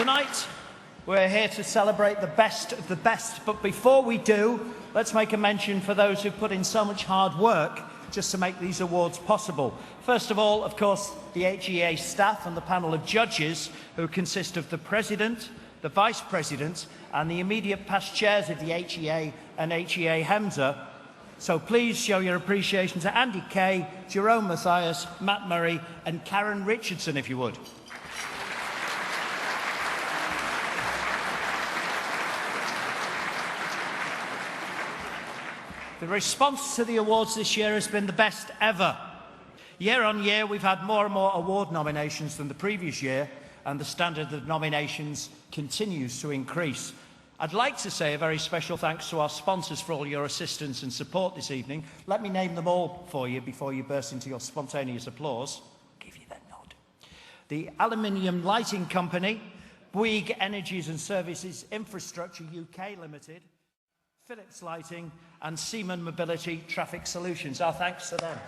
Tonight, we're here to celebrate the best of the best, but before we do, let's make a mention for those who've put in so much hard work just to make these awards possible. First of all, of course, the HEA staff and the panel of judges who consist of the President, the Vice President and the immediate past chairs of the HEA and HEA HEMSA. So please show your appreciation to Andy Kay, Jerome Mathias, Matt Murray and Karen Richardson, if you would. The response to the awards this year has been the best ever. Year on year, we've had more and more award nominations than the previous year, and the standard of nominations continues to increase. I'd like to say a very special thanks to our sponsors for all your assistance and support this evening. Let me name them all for you before you burst into your spontaneous applause. I'll give you that nod. The Aluminium Lighting Company, Bouygues Energies and Services Infrastructure UK Limited, Philips Lighting and Seaman Mobility Traffic Solutions. Our thanks to them.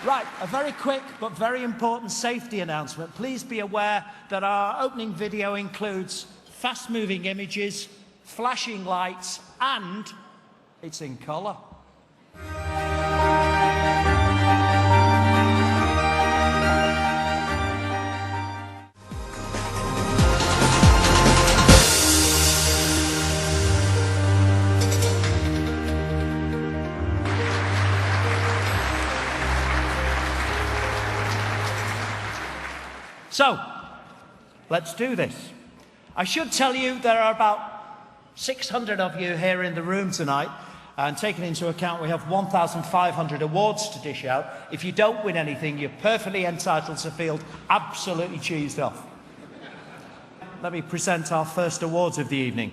Right, a very quick but very important safety announcement. Please be aware that our opening video includes fast-moving images, flashing lights, and it's in colour. So, let's do this. I should tell you there are about 600 of you here in the room tonight, and taking into account we have 1,500 awards to dish out. If you don't win anything, you're perfectly entitled to feel absolutely cheesed off. Let me present our first awards of the evening.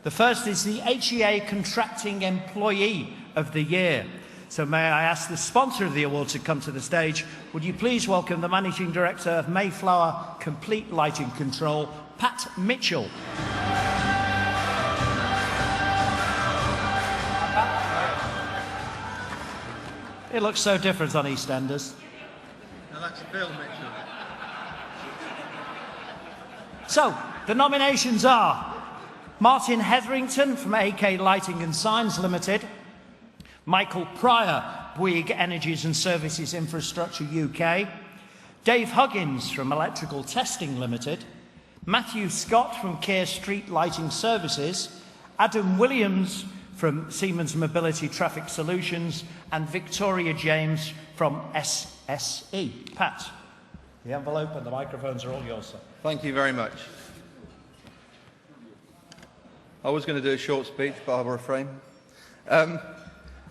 The first is the HEA Contracting Employee of the Year. So may I ask the sponsor of the award to come to the stage. Would you please welcome the Managing Director of Mayflower Complete Lighting Control, Pat Mitchell. It looks so different on EastEnders. Now that's Bill Mitchell. So, the nominations are Martin Hetherington from AK Lighting and Signs Limited, Michael Pryor, Bouygues Energies and Services Infrastructure UK, Dave Huggins from Electrical Testing Limited, Matthew Scott from Keir Street Lighting Services, Adam Williams from Siemens Mobility Traffic Solutions, and Victoria James from SSE. Pat, the envelope and the microphones are all yours, sir. Thank you very much. I was going to do a short speech, but I'll refrain.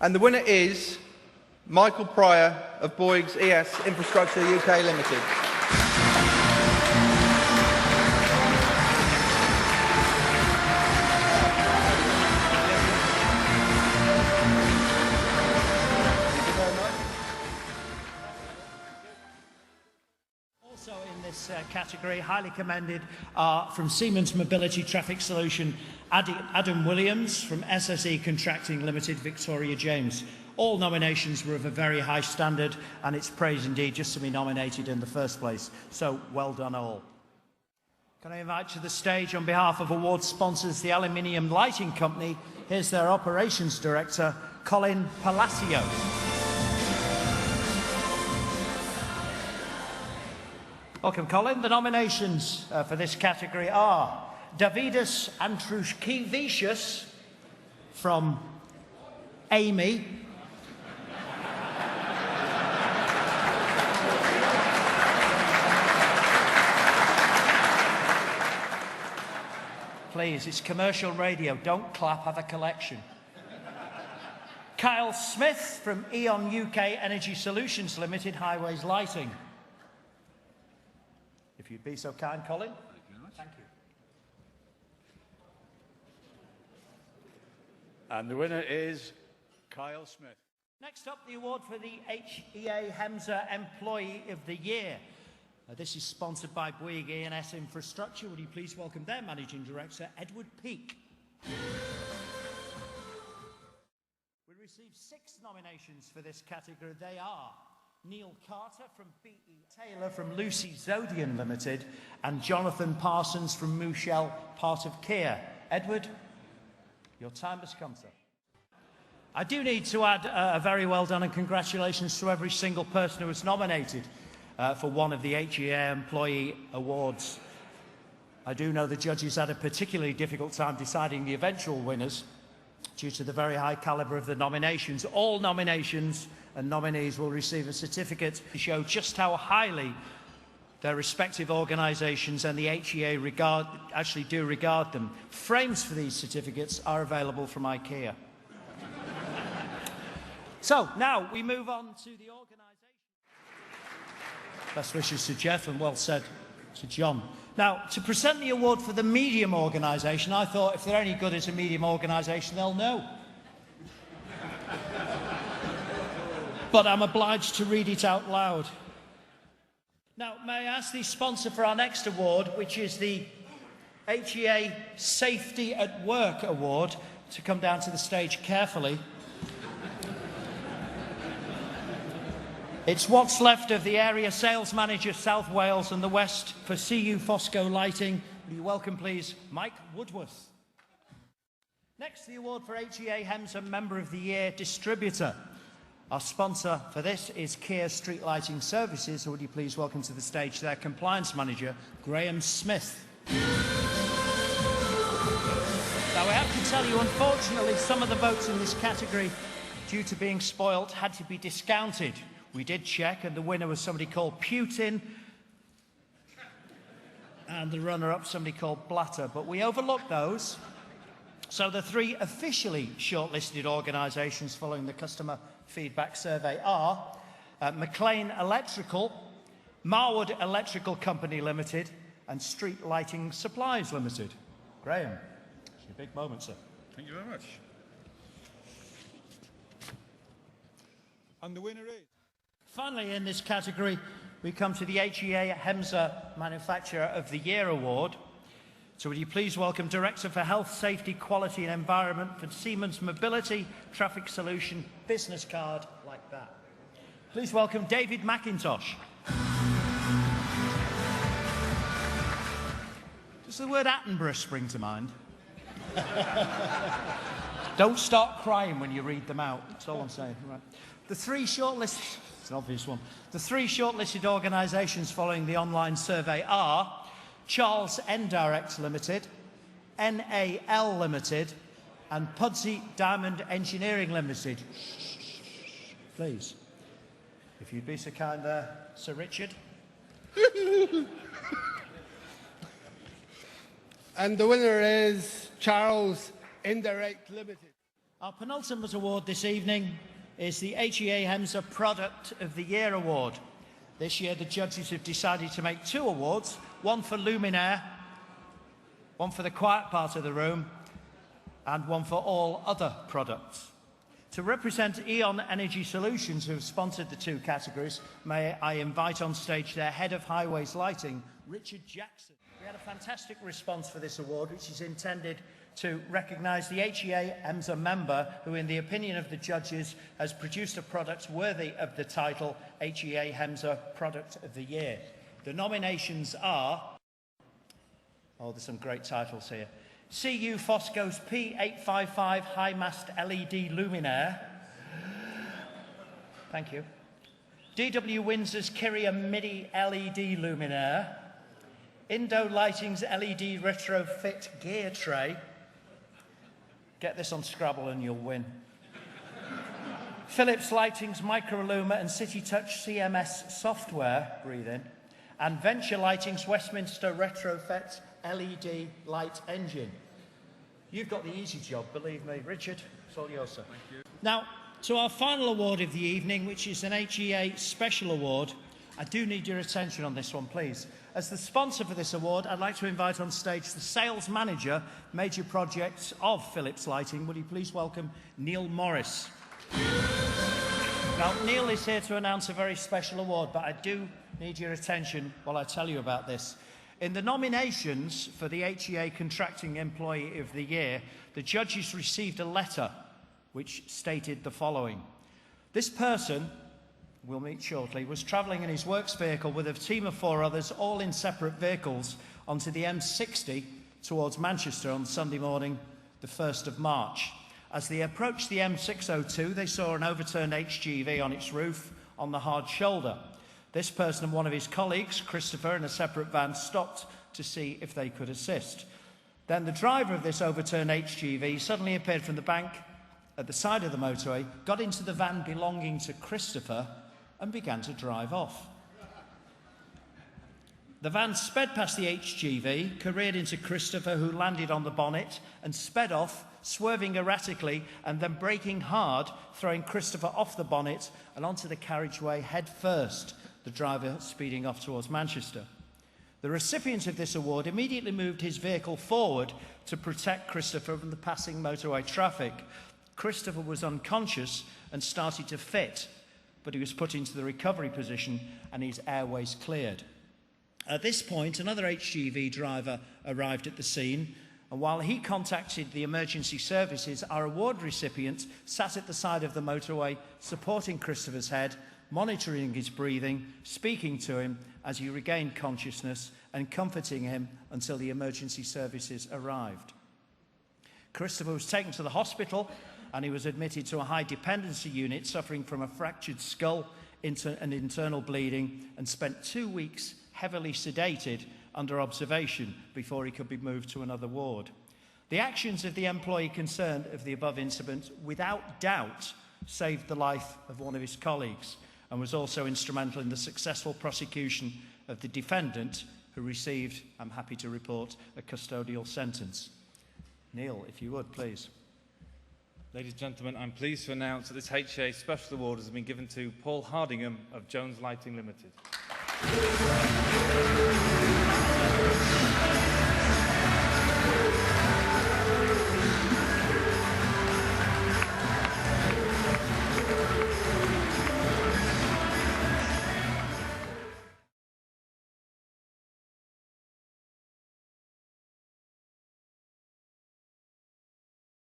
And the winner is Michael Pryor of Bouygues ES Infrastructure UK Limited. Also in this category, highly commended, are from Siemens Mobility Traffic Solution, Adam Williams, from SSE Contracting Limited, Victoria James. All nominations were of a very high standard, and it's praise indeed just to be nominated in the first place. So, well done all. Can I invite to the stage, on behalf of award sponsors, the Aluminium Lighting Company, here's their Operations Director, Colin Palacio. Welcome, Colin. The nominations for this category are Davidas Andrushkevicius from Amy, please, it's commercial radio, don't clap, have a collection. Kyle Smith from E.ON UK Energy Solutions Limited, Highways Lighting. If you'd be so kind, Colin. Thank you very much. Thank you. And the winner is Kyle Smith. Next up, the award for the HEA HEMSA Employee of the Year. This is sponsored by Bouygues E&S Infrastructure. Would you please welcome their Managing Director, Edward Peake. We received 6 nominations for this category. They are Neil Carter from B.E. Taylor from Lucy Zodian Limited, and Jonathan Parsons from Mouchel, part of HEA. Edward, your time has come, sir. I do need to add a very well done and congratulations to every single person who was nominated for one of the HEA Employee Awards. I do know the judges had a particularly difficult time deciding the eventual winners due to the very high calibre of the nominations. All nominations and nominees will receive a certificate to show just how highly their respective organisations and the HEA actually do regard them. Frames for these certificates are available from IKEA. So, now we move on to the organisation. Best wishes to Jeff and well said to John. Now, to present the award for the medium organisation, I thought if they're any good as a medium organisation, they'll know. But I'm obliged to read it out loud. Now, may I ask the sponsor for our next award, which is the HEA Safety at Work Award, to come down to the stage carefully. It's what's left of the area sales manager, South Wales and the West for CU Fosco Lighting. Will you welcome, please, Mike Woodworth. Next, the award for HEA HEMSA Member of the Year Distributor. Our sponsor for this is Kia Street Lighting Services. So would you please welcome to the stage their compliance manager, Graham Smith. Now, I have to tell you, unfortunately, some of the votes in this category, due to being spoilt, had to be discounted. We did check, and the winner was somebody called Putin, and the runner-up somebody called Blatter. But we overlooked those. So the three officially shortlisted organisations following the customer feedback survey are McLean Electrical, Marwood Electrical Company Limited, and Street Lighting Supplies Limited. Graham, it's your big moment, sir. Thank you very much. And the winner is... Finally, in this category, we come to the HEA HEMSA Manufacturer of the Year Award. So would you please welcome Director for Health, Safety, Quality and Environment for Siemens Mobility Traffic Solution business card like that. Please welcome David McIntosh. Does the word Attenborough spring to mind? Don't start crying when you read them out. That's all I'm saying. Right. The three shortlisted... It's an obvious one. The three shortlisted organisations following the online survey are Charles Endirect Limited, NAL Limited, and Pudsey Diamond Engineering Limited. Please, if you'd be so kind there, Sir Richard. And the winner is Charles Indirect Limited. Our penultimate award this evening is the HEA HEMSA Product of the Year Award. This year, the judges have decided to make two awards, one for luminaire, one for the quiet part of the room, and one for all other products. To represent E.ON Energy Solutions, who have sponsored the two categories, may I invite on stage their Head of Highways Lighting, Richard Jackson. We had a fantastic response for this award, which is intended to recognise the HEA HEMSA member who, in the opinion of the judges, has produced a product worthy of the title HEA HEMSA Product of the Year. The nominations are... Oh, there's some great titles here. CU Fosco's P855 High Mast LED Luminaire. Thank you. DW Windsor's Kyria MIDI LED Luminaire. Indo Lighting's LED Retrofit Gear Tray. Get this on Scrabble and you'll win. Philips Lighting's Microluma and City Touch CMS software, breathe in. And Venture Lighting's Westminster Retrofit LED light engine. You've got the easy job, believe me. Richard, it's all yours, sir. Thank you. Now, to our final award of the evening, which is an HEA Special Award. I do need your attention on this one, please. As the sponsor for this award, I'd like to invite on stage the Sales Manager, Major Projects of Philips Lighting. Will you please welcome Neil Morris. Now, Neil is here to announce a very special award, but I do need your attention while I tell you about this. In the nominations for the HEA Contracting Employee of the Year, the judges received a letter which stated the following. This person we'll meet shortly, was travelling in his works vehicle with a team of 4 others, all in separate vehicles, onto the M60 towards Manchester on Sunday morning, the 1st of March. As they approached the M602, they saw an overturned HGV on its roof on the hard shoulder. This person and one of his colleagues, Christopher, in a separate van, stopped to see if they could assist. Then the driver of this overturned HGV suddenly appeared from the bank at the side of the motorway, got into the van belonging to Christopher and began to drive off. The van sped past the HGV, careered into Christopher, who landed on the bonnet, and sped off, swerving erratically and then braking hard, throwing Christopher off the bonnet and onto the carriageway head first, the driver speeding off towards Manchester. The recipient of this award immediately moved his vehicle forward to protect Christopher from the passing motorway traffic. Christopher was unconscious and started to fit, but he was put into the recovery position and his airways cleared. At this point, another HGV driver arrived at the scene, and while he contacted the emergency services, our award recipient sat at the side of the motorway, supporting Christopher's head, monitoring his breathing, speaking to him as he regained consciousness, and comforting him until the emergency services arrived. Christopher was taken to the hospital, and he was admitted to a high dependency unit, suffering from a fractured skull and internal bleeding, and spent 2 weeks heavily sedated under observation before he could be moved to another ward. The actions of the employee concerned of the above incident, without doubt, saved the life of one of his colleagues, and was also instrumental in the successful prosecution of the defendant, who received, I'm happy to report, a custodial sentence. Neil, if you would, please. Ladies and gentlemen, I'm pleased to announce that this HEA Special Award has been given to Paul Hardingham of Jones Lighting Limited.